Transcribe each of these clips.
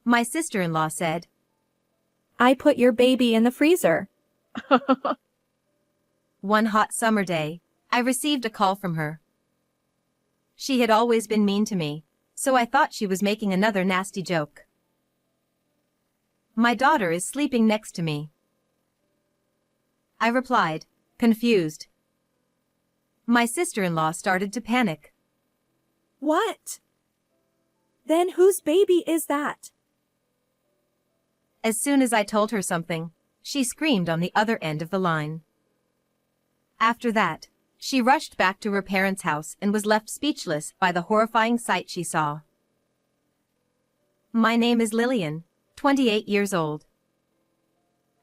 My sister-in-law said. I put your baby in the freezer. One hot summer day, I received a call from her. She had always been mean to me, so I thought she was making another nasty joke. My daughter is sleeping next to me, I replied, confused. My sister-in-law started to panic. What? Then whose baby is that? As soon as I told her something, she screamed on the other end of the line. After that, she rushed back to her parents' house and was left speechless by the horrifying sight she saw. My name is Lillian, 28 years old.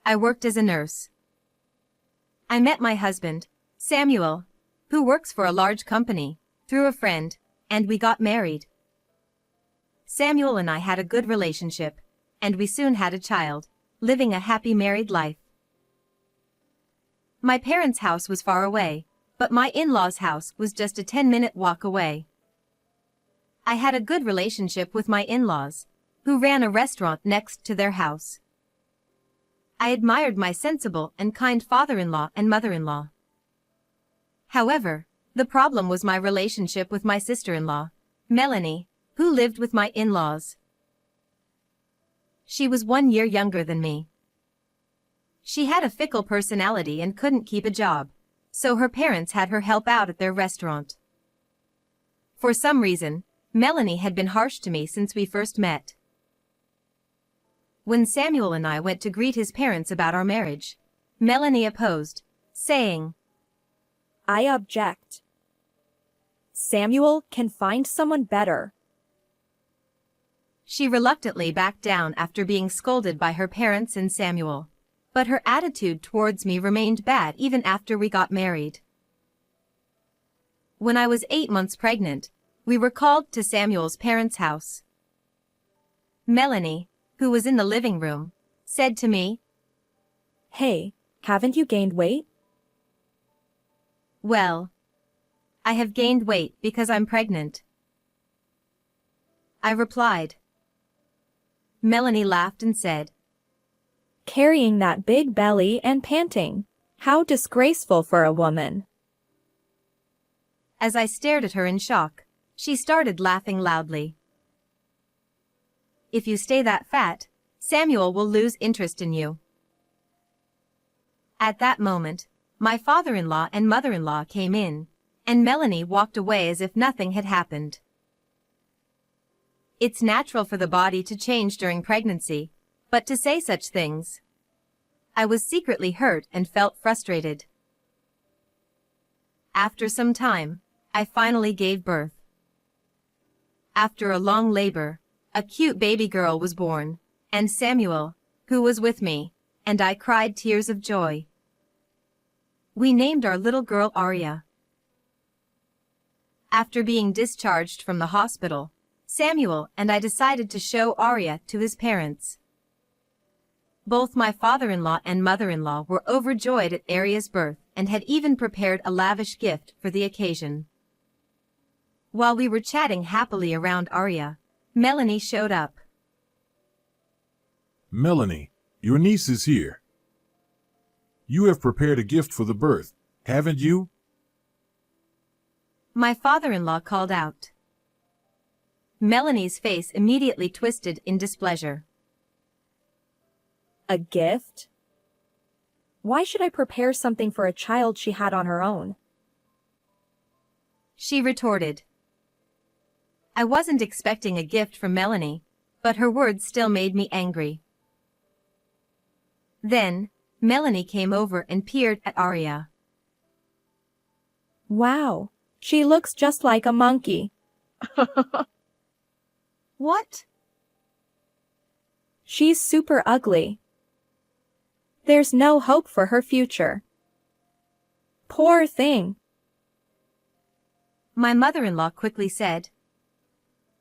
I worked as a nurse. I met my husband, Samuel, who works for a large company, through a friend, and we got married. Samuel and I had a good relationship, and we soon had a child, living a happy married life. My parents' house was far away, but my in-laws' house was just a 10-minute walk away. I had a good relationship with my in-laws, who ran a restaurant next to their house. I admired my sensible and kind father-in-law and mother-in-law. However, the problem was my relationship with my sister-in-law, Melanie, who lived with my in-laws. She was 1 year younger than me. She had a fickle personality and couldn't keep a job, so her parents had her help out at their restaurant. For some reason, Melanie had been harsh to me since we first met. When Samuel and I went to greet his parents about our marriage, Melanie opposed, saying, I object. Samuel can find someone better. She reluctantly backed down after being scolded by her parents and Samuel, but her attitude towards me remained bad even after we got married. When I was 8 months pregnant, we were called to Samuel's parents' house. Melanie, who was in the living room, said to me, Hey, haven't you gained weight? Well, I have gained weight because I'm pregnant, I replied. Melanie laughed and said, Carrying that big belly and panting. How disgraceful for a woman. As I stared at her in shock, she started laughing loudly. If you stay that fat, Samuel will lose interest in you. At that moment, my father-in-law and mother-in-law came in, and Melanie walked away as if nothing had happened. It's natural for the body to change during pregnancy, but to say such things. I was secretly hurt and felt frustrated. After some time, I finally gave birth. After a long labor, a cute baby girl was born, and Samuel, who was with me, and I cried tears of joy. We named our little girl Aria. After being discharged from the hospital, Samuel and I decided to show Aria to his parents. Both my father-in-law and mother-in-law were overjoyed at Aria's birth and had even prepared a lavish gift for the occasion. While we were chatting happily around Aria, Melanie showed up. Melanie, your niece is here. You have prepared a gift for the birth, haven't you? My father-in-law called out. Melanie's face immediately twisted in displeasure. A gift? Why should I prepare something for a child she had on her own? She retorted. I wasn't expecting a gift from Melanie, but her words still made me angry. Then, Melanie came over and peered at Aria. Wow, she looks just like a monkey. What? She's super ugly. There's no hope for her future. Poor thing. My mother-in-law quickly said.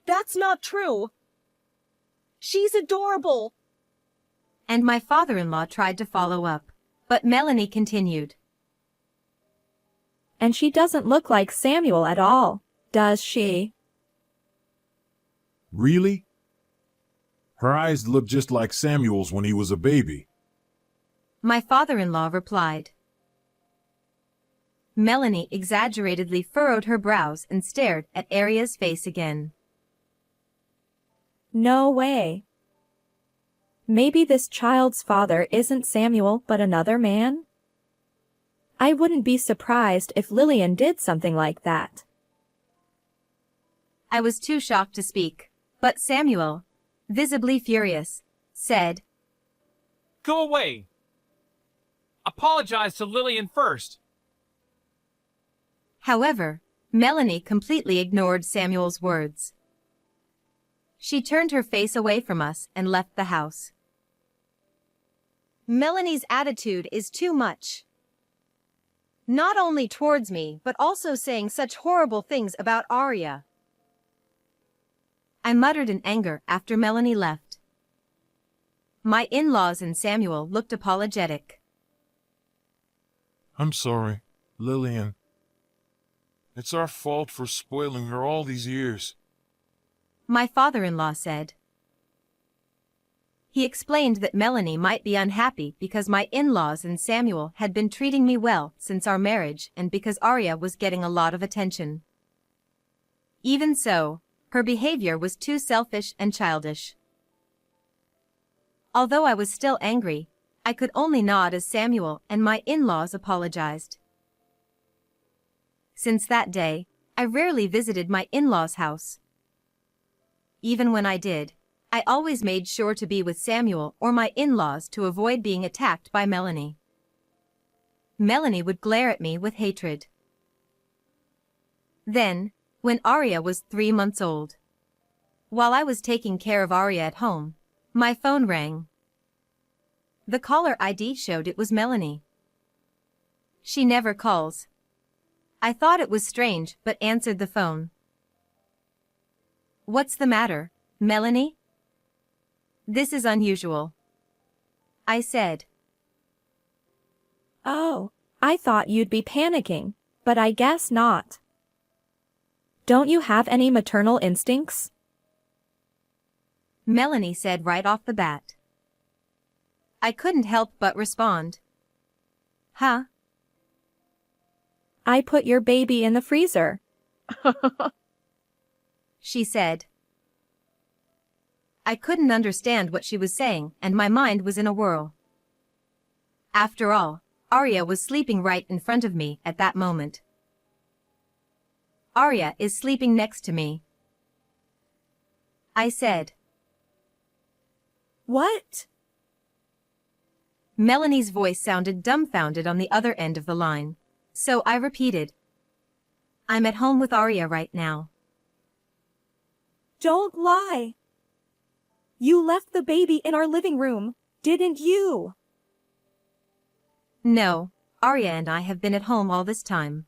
That's not true. She's adorable. And my father-in-law tried to follow up, but Melanie continued. And she doesn't look like Samuel at all, does she? Really? Her eyes look just like Samuel's when he was a baby. My father-in-law replied. Melanie exaggeratedly furrowed her brows and stared at Aria's face again. No way. Maybe this child's father isn't Samuel but another man? I wouldn't be surprised if Lillian did something like that. I was too shocked to speak, but Samuel, visibly furious, said, Go away. Apologize to Lillian first. However, Melanie completely ignored Samuel's words. She turned her face away from us and left the house. Melanie's attitude is too much. Not only towards me, but also saying such horrible things about Aria. I muttered in anger after Melanie left. My in-laws and Samuel looked apologetic. I'm sorry, Lillian. It's our fault for spoiling her all these years. My father-in-law said. He explained that Melanie might be unhappy because my in-laws and Samuel had been treating me well since our marriage and because Aria was getting a lot of attention. Even so, her behavior was too selfish and childish. Although I was still angry, I could only nod as Samuel and my in-laws apologized. Since that day, I rarely visited my in-laws' house. Even when I did, I always made sure to be with Samuel or my in-laws to avoid being attacked by Melanie. Melanie would glare at me with hatred. Then, when Aria was 3 months old, while I was taking care of Aria at home, my phone rang. The caller ID showed it was Melanie. She never calls. I thought it was strange but answered the phone. What's the matter, Melanie? This is unusual, I said. Oh, I thought you'd be panicking, but I guess not. Don't you have any maternal instincts? Melanie said right off the bat. I couldn't help but respond. Huh? I put your baby in the freezer. She said. I couldn't understand what she was saying and my mind was in a whirl. After all, Aria was sleeping right in front of me at that moment. Aria is sleeping next to me, I said. What? Melanie's voice sounded dumbfounded on the other end of the line, so I repeated. I'm at home with Aria right now. Don't lie. You left the baby in our living room, didn't you? No, Aria and I have been at home all this time.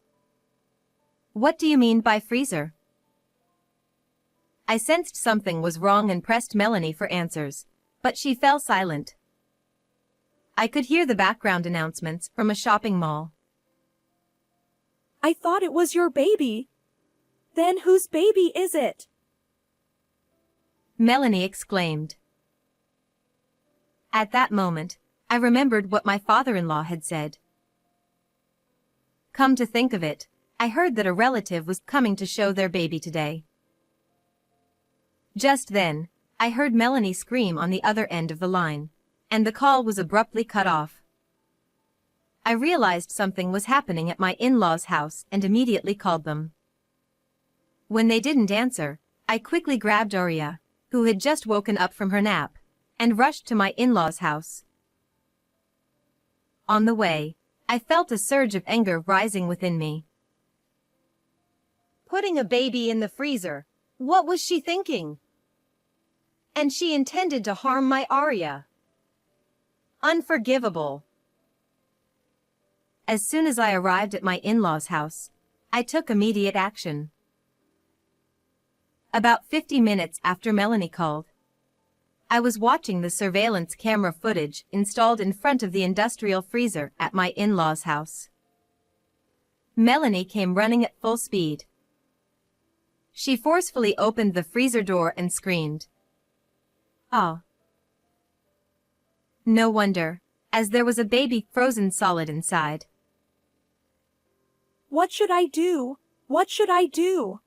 What do you mean by freezer? I sensed something was wrong and pressed Melanie for answers, but she fell silent. I could hear the background announcements from a shopping mall. I thought it was your baby. Then whose baby is it? Melanie exclaimed. At that moment, I remembered what my father-in-law had said. Come to think of it, I heard that a relative was coming to show their baby today. Just then, I heard Melanie scream on the other end of the line, and the call was abruptly cut off. I realized something was happening at my in-laws' house and immediately called them. When they didn't answer, I quickly grabbed Aria, who had just woken up from her nap, and rushed to my in-laws' house. On the way, I felt a surge of anger rising within me. Putting a baby in the freezer. What was she thinking? And she intended to harm my Aria. Unforgivable. As soon as I arrived at my in-laws' house, I took immediate action. About 50 minutes after Melanie called, I was watching the surveillance camera footage installed in front of the industrial freezer at my in-laws' house. Melanie came running at full speed. She forcefully opened the freezer door and screamed. "Ah!" No wonder, as there was a baby frozen solid inside. What should I do? What should I do?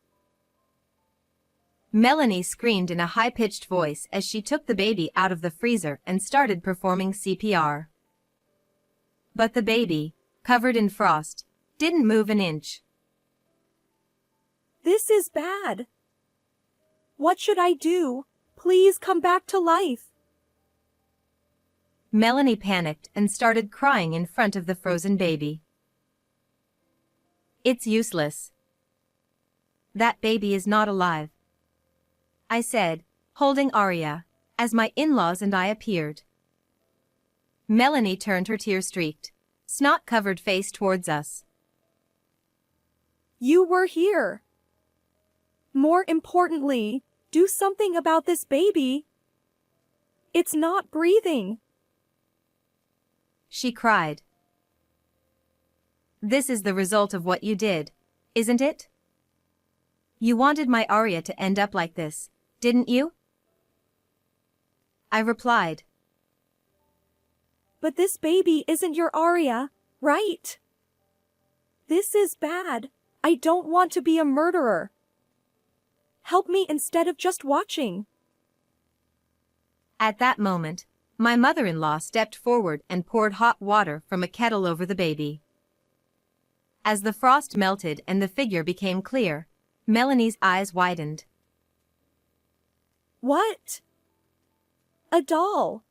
Melanie screamed in a high-pitched voice as she took the baby out of the freezer and started performing CPR. But the baby, covered in frost, didn't move an inch. This is bad. What should I do? Please come back to life. Melanie panicked and started crying in front of the frozen baby. It's useless. That baby is not alive, I said, holding Arya, as my in-laws and I appeared. Melanie turned her tear-streaked, snot-covered face towards us. You were here. More importantly, do something about this baby. It's not breathing. She cried. This is the result of what you did, isn't it? You wanted my Arya to end up like this, didn't you? I replied. But this baby isn't your Arya, right? This is bad. I don't want to be a murderer. Help me instead of just watching. At that moment, my mother-in-law stepped forward and poured hot water from a kettle over the baby. As the frost melted and the figure became clear, Melanie's eyes widened. What? A doll.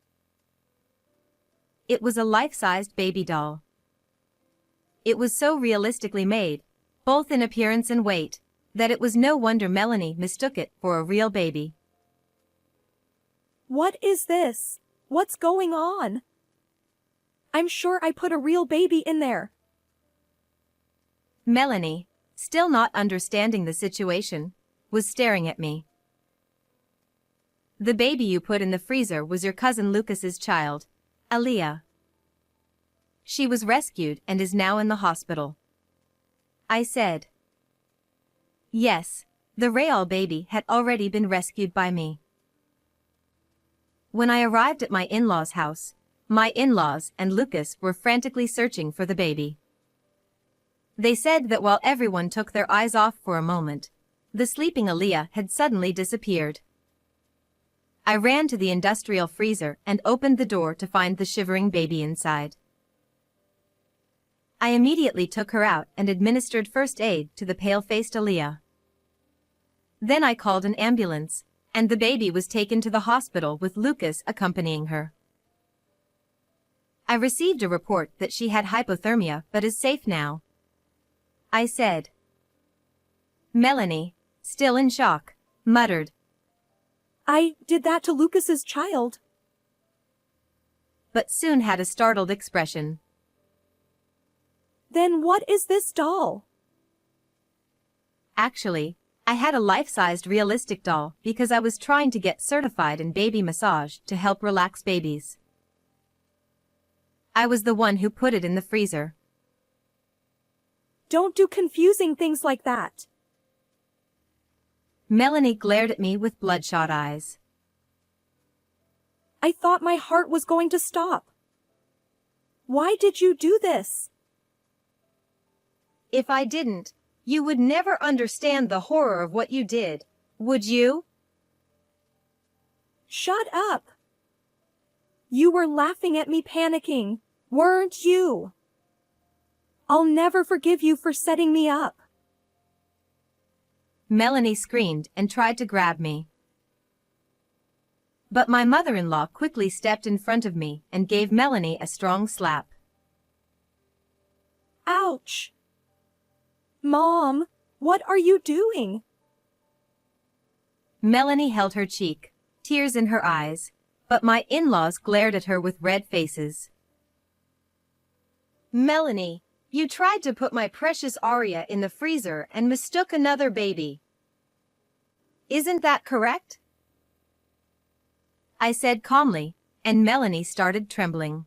It was a life-sized baby doll. It was so realistically made, both in appearance and weight, that it was no wonder Melanie mistook it for a real baby. What is this? What's going on? I'm sure I put a real baby in there. Melanie, still not understanding the situation, was staring at me. The baby you put in the freezer was your cousin Lucas's child, Aaliyah. She was rescued and is now in the hospital. I said. Yes, the Rayal baby had already been rescued by me. When I arrived at my in-laws' house, my in-laws and Lucas were frantically searching for the baby. They said that while everyone took their eyes off for a moment, the sleeping Aaliyah had suddenly disappeared. I ran to the industrial freezer and opened the door to find the shivering baby inside. I immediately took her out and administered first aid to the pale-faced Aaliyah. Then I called an ambulance, and the baby was taken to the hospital with Lucas accompanying her. I received a report that she had hypothermia but is safe now, I said. Melanie, still in shock, muttered. I did that to Lucas's child. But soon had a startled expression. Then what is this doll? Actually, I had a life-sized realistic doll because I was trying to get certified in baby massage to help relax babies. I was the one who put it in the freezer. Don't do confusing things like that. Melanie glared at me with bloodshot eyes. I thought my heart was going to stop. Why did you do this? If I didn't, you would never understand the horror of what you did, would you? Shut up. You were laughing at me panicking, weren't you? I'll never forgive you for setting me up. Melanie screamed and tried to grab me. But my mother-in-law quickly stepped in front of me and gave Melanie a strong slap. Ouch! Mom, what are you doing? Melanie held her cheek, tears in her eyes, but my in-laws glared at her with red faces. Melanie, you tried to put my precious Arya in the freezer and mistook another baby. Isn't that correct? I said calmly, and Melanie started trembling.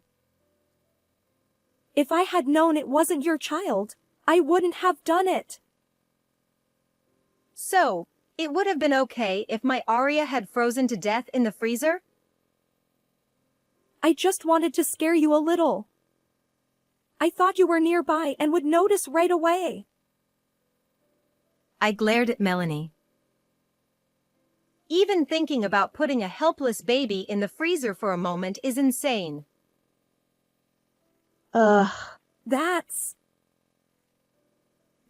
If I had known it wasn't your child, I wouldn't have done it. So, it would have been okay if my Arya had frozen to death in the freezer? I just wanted to scare you a little. I thought you were nearby and would notice right away. I glared at Melanie. Even thinking about putting a helpless baby in the freezer for a moment is insane. That's...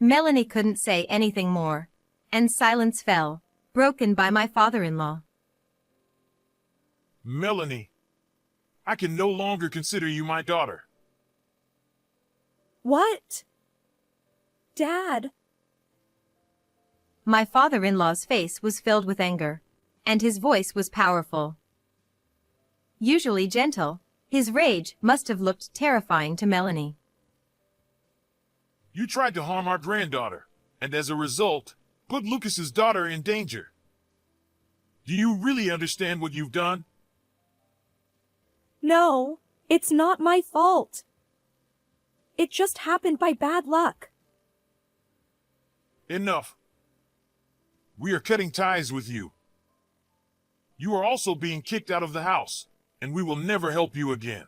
Melanie couldn't say anything more, and silence fell, broken by my father-in-law. Melanie, I can no longer consider you my daughter. What? Dad? My father-in-law's face was filled with anger, and his voice was powerful. Usually gentle, his rage must have looked terrifying to Melanie. You tried to harm our granddaughter, and as a result, put Lucas's daughter in danger. Do you really understand what you've done? No, it's not my fault. It just happened by bad luck. Enough. We are cutting ties with you. You are also being kicked out of the house, and we will never help you again.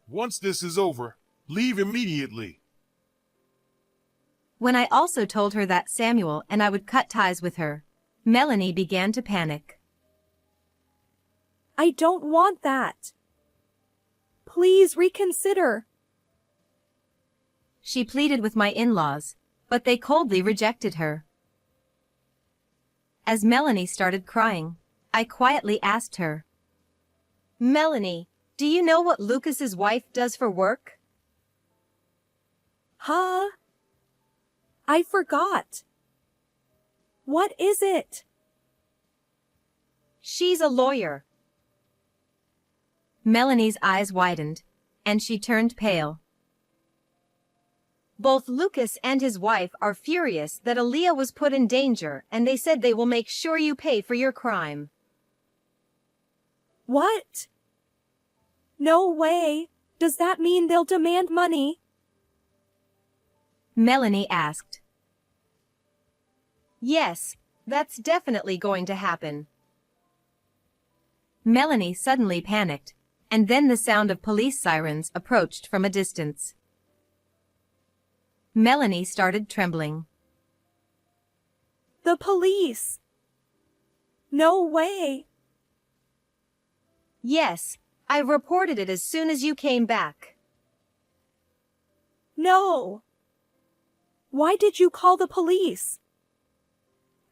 Once this is over, leave immediately. When I also told her that Samuel and I would cut ties with her, Melanie began to panic. I don't want that. Please reconsider. She pleaded with my in-laws, but they coldly rejected her. As Melanie started crying, I quietly asked her, Melanie, do you know what Lucas's wife does for work? Huh? I forgot. What is it? She's a lawyer. Melanie's eyes widened, and she turned pale. Both Lucas and his wife are furious that Aaliyah was put in danger, and they said they will make sure you pay for your crime. What? No way. Does that mean they'll demand money? Melanie asked. Yes, that's definitely going to happen. Melanie suddenly panicked, and then the sound of police sirens approached from a distance. Melanie started trembling. The police. No way. Yes, I reported it as soon as you came back. No. Why did you call the police?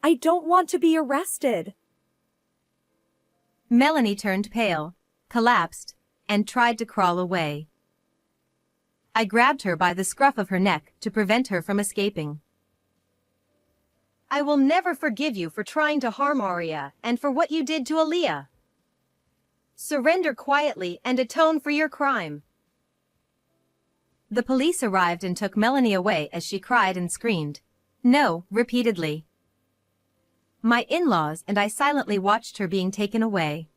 I don't want to be arrested. Melanie turned pale, collapsed, and tried to crawl away. I grabbed her by the scruff of her neck to prevent her from escaping. I will never forgive you for trying to harm Arya and for what you did to Aaliyah. Surrender quietly and atone for your crime. The police arrived and took Melanie away as she cried and screamed, "No," repeatedly. My in-laws and I silently watched her being taken away.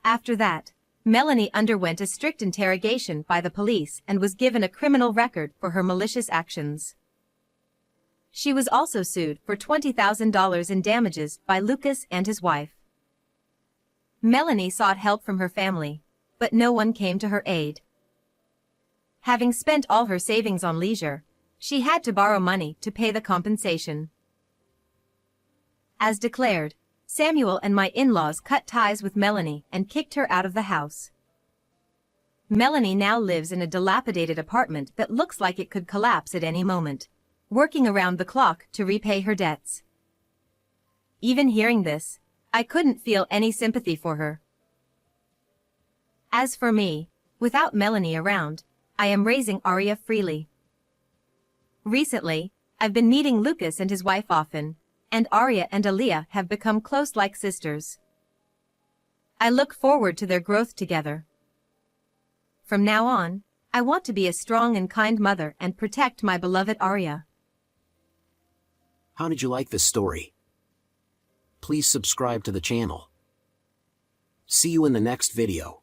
After that, Melanie underwent a strict interrogation by the police and was given a criminal record for her malicious actions. She was also sued for $20,000 in damages by Lucas and his wife. Melanie sought help from her family, but no one came to her aid. Having spent all her savings on leisure, she had to borrow money to pay the compensation. As declared, Samuel and my in-laws cut ties with Melanie and kicked her out of the house. Melanie now lives in a dilapidated apartment that looks like it could collapse at any moment, working around the clock to repay her debts. Even hearing this, I couldn't feel any sympathy for her. As for me, without Melanie around, I am raising Arya freely. Recently, I've been meeting Lucas and his wife often, and Arya and Aaliyah have become close like sisters. I look forward to their growth together. From now on, I want to be a strong and kind mother and protect my beloved Arya. How did you like this story? Please subscribe to the channel. See you in the next video.